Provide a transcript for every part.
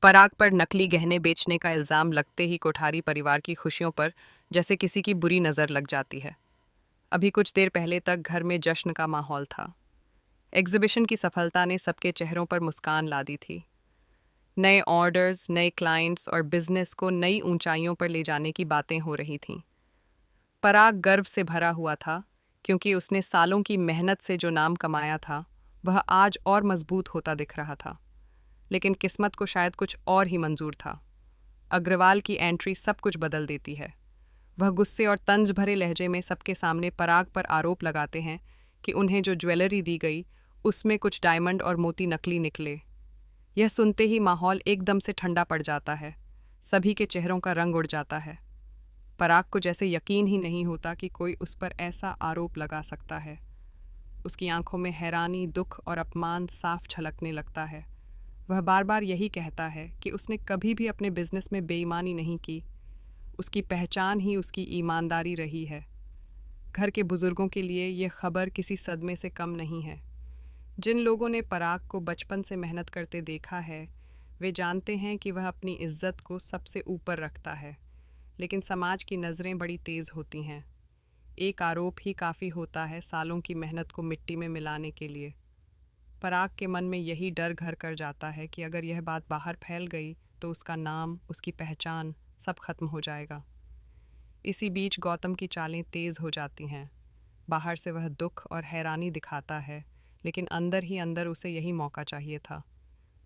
पराग पर नकली गहने बेचने का इल्जाम लगते ही कोठारी परिवार की खुशियों पर जैसे किसी की बुरी नज़र लग जाती है। अभी कुछ देर पहले तक घर में जश्न का माहौल था। एग्जीबिशन की सफलता ने सबके चेहरों पर मुस्कान ला दी थी। नए ऑर्डर्स, नए क्लाइंट्स और बिजनेस को नई ऊंचाइयों पर ले जाने की बातें हो रही थीं। पराग गर्व से भरा हुआ था, क्योंकि उसने सालों की मेहनत से जो नाम कमाया था वह आज और मजबूत होता दिख रहा था। लेकिन किस्मत को शायद कुछ और ही मंजूर था। अग्रवाल की एंट्री सब कुछ बदल देती है। वह गुस्से और तंज भरे लहजे में सबके सामने पराग पर आरोप लगाते हैं कि उन्हें जो ज्वेलरी दी गई उसमें कुछ डायमंड और मोती नकली निकले। यह सुनते ही माहौल एकदम से ठंडा पड़ जाता है। सभी के चेहरों का रंग उड़ जाता है। पराग को जैसे यकीन ही नहीं होता कि कोई उस पर ऐसा आरोप लगा सकता है। उसकी आंखों में हैरानी, दुख और अपमान साफ झलकने लगता है। वह बार बार यही कहता है कि उसने कभी भी अपने बिजनेस में बेईमानी नहीं की। उसकी पहचान ही उसकी ईमानदारी रही है। घर के बुजुर्गों के लिए यह खबर किसी सदमे से कम नहीं है। जिन लोगों ने पराग को बचपन से मेहनत करते देखा है, वे जानते हैं कि वह अपनी इज्जत को सबसे ऊपर रखता है। लेकिन समाज की नज़रें बड़ी तेज़ होती हैं। एक आरोप ही काफ़ी होता है सालों की मेहनत को मिट्टी में मिलाने के लिए। पराग के मन में यही डर घर कर जाता है कि अगर यह बात बाहर फैल गई तो उसका नाम, उसकी पहचान सब खत्म हो जाएगा। इसी बीच गौतम की चालें तेज़ हो जाती हैं। बाहर से वह दुख और हैरानी दिखाता है, लेकिन अंदर ही अंदर उसे यही मौका चाहिए था।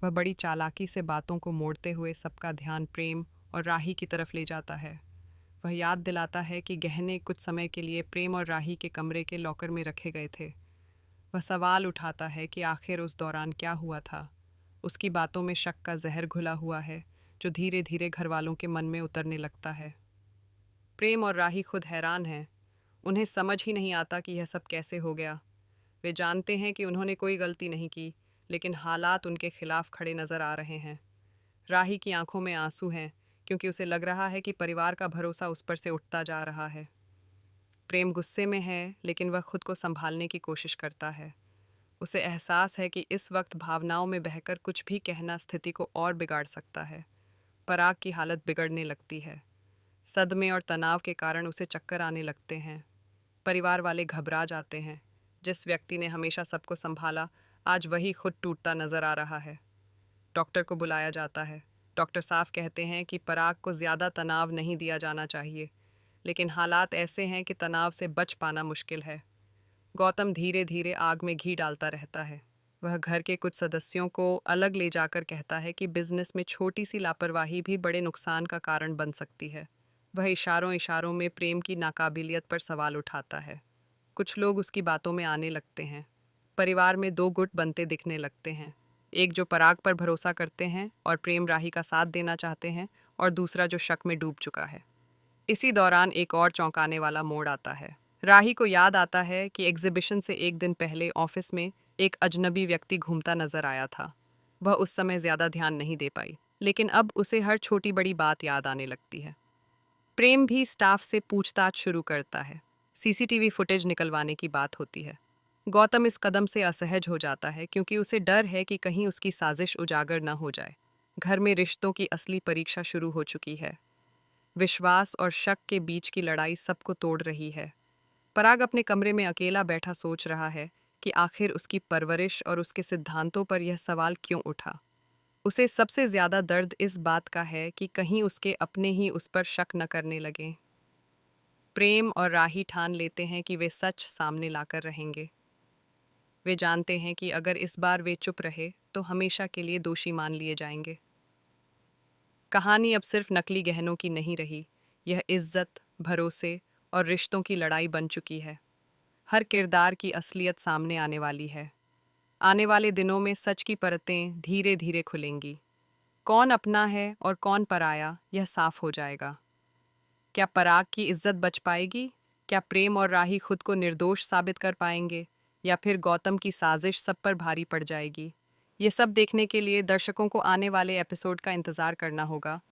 वह बड़ी चालाकी से बातों को मोड़ते हुए सबका ध्यान प्रेम और राही की तरफ ले जाता है। वह याद दिलाता है कि गहने कुछ समय के लिए प्रेम और राही के कमरे के लॉकर में रखे गए थे। वह सवाल उठाता है कि आखिर उस दौरान क्या हुआ था। उसकी बातों में शक का जहर घुला हुआ है, जो धीरे धीरे घर वालों के मन में उतरने लगता है। प्रेम और राही खुद हैरान हैं। उन्हें समझ ही नहीं आता कि यह सब कैसे हो गया। वे जानते हैं कि उन्होंने कोई गलती नहीं की, लेकिन हालात उनके खिलाफ खड़े नजर आ रहे हैं। राही की आंखों में आंसू हैं, क्योंकि उसे लग रहा है कि परिवार का भरोसा उस पर से उठता जा रहा है। प्रेम गुस्से में है, लेकिन वह खुद को संभालने की कोशिश करता है। उसे एहसास है कि इस वक्त भावनाओं में बहकर कुछ भी कहना स्थिति को और बिगाड़ सकता है। पराग की हालत बिगड़ने लगती है। सदमे और तनाव के कारण उसे चक्कर आने लगते हैं। परिवार वाले घबरा जाते हैं। जिस व्यक्ति ने हमेशा सबको संभाला, आज वही खुद टूटता नजर आ रहा है। डॉक्टर को बुलाया जाता है। डॉक्टर साफ कहते हैं कि पराग को ज़्यादा तनाव नहीं दिया जाना चाहिए, लेकिन हालात ऐसे हैं कि तनाव से बच पाना मुश्किल है। गौतम धीरे धीरे आग में घी डालता रहता है। वह घर के कुछ सदस्यों को अलग ले जाकर कहता है कि बिजनेस में छोटी सी लापरवाही भी बड़े नुकसान का कारण बन सकती है। वह इशारों इशारों में प्रेम की नाकाबिलियत पर सवाल उठाता है। कुछ लोग उसकी बातों में आने लगते हैं। परिवार में दो गुट बनते दिखने लगते हैं। एक जो पराग पर भरोसा करते हैं और प्रेम राही का साथ देना चाहते हैं, और दूसरा जो शक में डूब चुका है। इसी दौरान एक और चौंकाने वाला मोड़ आता है। राही को याद आता है कि एग्जीबिशन से एक दिन पहले ऑफिस में एक अजनबी व्यक्ति घूमता नजर आया था। वह उस समय ज्यादा ध्यान नहीं दे पाई, लेकिन अब उसे हर छोटी बड़ी बात याद आने लगती है। प्रेम भी स्टाफ से पूछताछ शुरू करता है। सीसीटीवी फुटेज निकलवाने की बात होती है। गौतम इस कदम से असहज हो जाता है, क्योंकि उसे डर है कि कहीं उसकी साजिश उजागर न हो जाए। घर में रिश्तों की असली परीक्षा शुरू हो चुकी है। विश्वास और शक के बीच की लड़ाई सबको तोड़ रही है। पराग अपने कमरे में अकेला बैठा सोच रहा है कि आखिर उसकी परवरिश और उसके सिद्धांतों पर यह सवाल क्यों उठा। उसे सबसे ज्यादा दर्द इस बात का है कि कहीं उसके अपने ही उस पर शक न करने लगें। प्रेम और राही ठान लेते हैं कि वे सच सामने लाकर रहेंगे। वे जानते हैं कि अगर इस बार वे चुप रहे तो हमेशा के लिए दोषी मान लिए जाएंगे। कहानी अब सिर्फ नकली गहनों की नहीं रही, यह इज्जत, भरोसे और रिश्तों की लड़ाई बन चुकी है। हर किरदार की असलियत सामने आने वाली है। आने वाले दिनों में सच की परतें धीरे धीरे खुलेंगी। कौन अपना है और कौन पराया, यह साफ हो जाएगा। क्या पराग की इज्जत बच पाएगी? क्या प्रेम और राही खुद को निर्दोष साबित कर पाएंगे? या फिर गौतम की साजिश सब पर भारी पड़ जाएगी? ये सब देखने के लिए दर्शकों को आने वाले एपिसोड का इंतज़ार करना होगा।